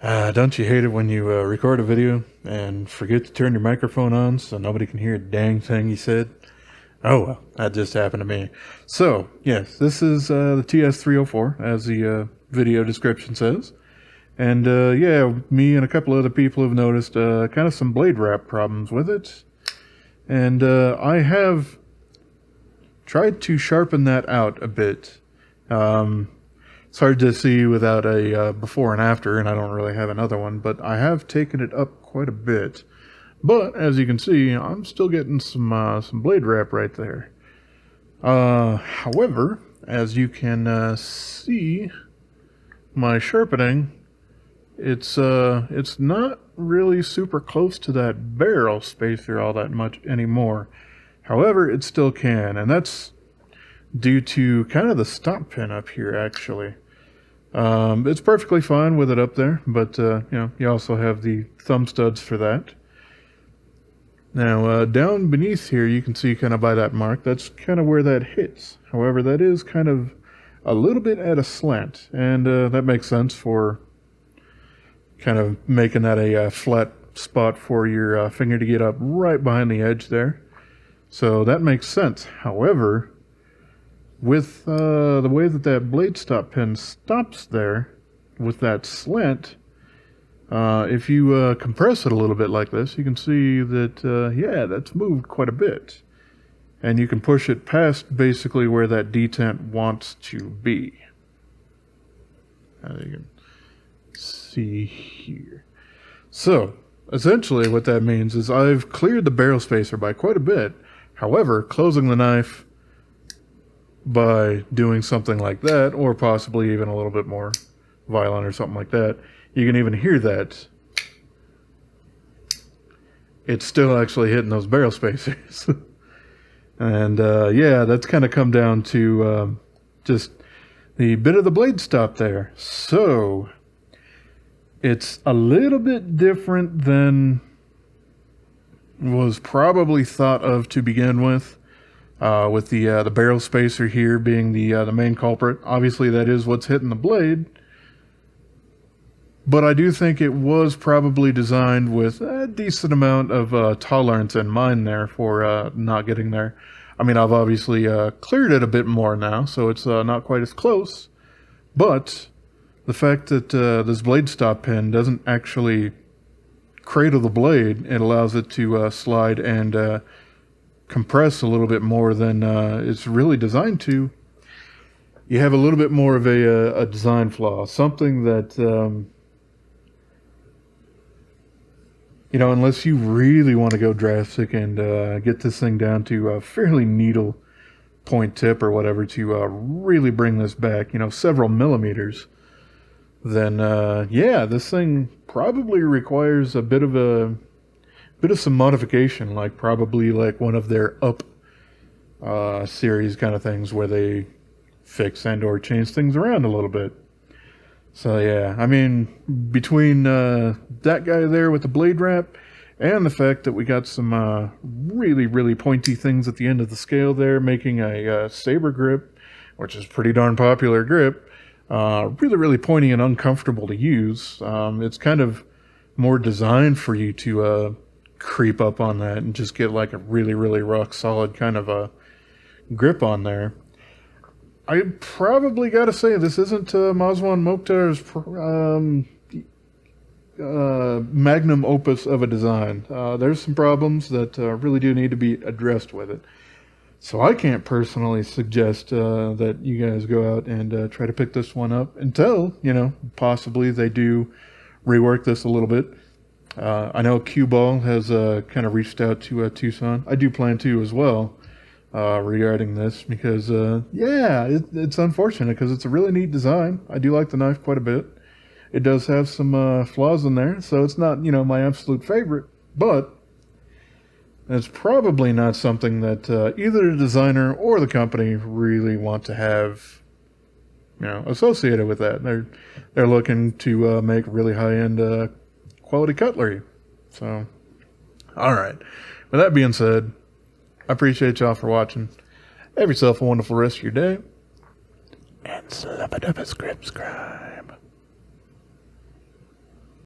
Don't you hate it when you record a video and forget to turn your microphone on so nobody can hear a dang thing you said? Oh well, that just happened to me. So, yes, this is the TS304, as the video description says. And yeah, me and a couple other people have noticed kind of some blade wrap problems with it. And I have tried to sharpen that out a bit. It's hard to see without a before and after, and I don't really have another one, but I have taken it up quite a bit. But as you can see, I'm still getting some blade wrap right there. However, as you can see, my sharpening, it's not really super close to that barrel spacer all that much anymore. However, it still can, and that's due to kind of the stop pin up here, actually. It's perfectly fine with it up there, but you know, you also have the thumb studs for that. Now, down beneath here, you can see kind of by that mark, that's kind of where that hits. However, that is kind of a little bit at a slant, and that makes sense for kind of making that a flat spot for your finger to get up right behind the edge there. So that makes sense. However, with the way that that blade stop pin stops there with that slant, if you compress it a little bit like this, you can see that, yeah, that's moved quite a bit. And you can push it past basically where that detent wants to be. As you can see here. So, essentially what that means is I've cleared the barrel spacer by quite a bit. However, closing the knife by doing something like that, or possibly even a little bit more violent or something like that, you can even hear that it's still actually hitting those barrel spacers. And yeah, that's kind of come down to just the bit of the blade stop there. So it's a little bit different than was probably thought of to begin with the barrel spacer here being the main culprit. Obviously, that is what's hitting the blade. But I do think it was probably designed with a decent amount of tolerance in mind there for not getting there. I mean, I've obviously cleared it a bit more now, so it's not quite as close. But the fact that this blade stop pin doesn't actually cradle the blade, it allows it to slide and compress a little bit more than it's really designed to. You have a little bit more of a design flaw, something that you know, unless you really want to go drastic and get this thing down to a fairly needle point tip or whatever to really bring this back, you know, several millimeters, then yeah, this thing probably requires a bit of some modification, like probably like one of their up series kind of things where they fix and or change things around a little bit. So yeah, I mean, between that guy there with the blade wrap and the fact that we got some really pointy things at the end of the scale there, making a saber grip, which is pretty darn popular grip, really pointy and uncomfortable to use. It's kind of more designed for you to creep up on that and just get like a really rock solid kind of a grip on there. I probably got to say this isn't Mazwan Mokhtar's magnum opus of a design. There's some problems that really do need to be addressed with it. So I can't personally suggest that you guys go out and try to pick this one up until, you know, possibly they do rework this a little bit. I know Cue Ball has kind of reached out to Tucson. I do plan to as well. Regarding this, because yeah, it's unfortunate because it's a really neat design. I do like the knife quite a bit. It does have some flaws in there, so it's not, you know, my absolute favorite, but it's probably not something that either the designer or the company really want to have, you know, associated with that. They're looking to make really high-end quality cutlery. So, all right. With that being said, I appreciate y'all for watching. Have yourself a wonderful rest of your day. And subscribe.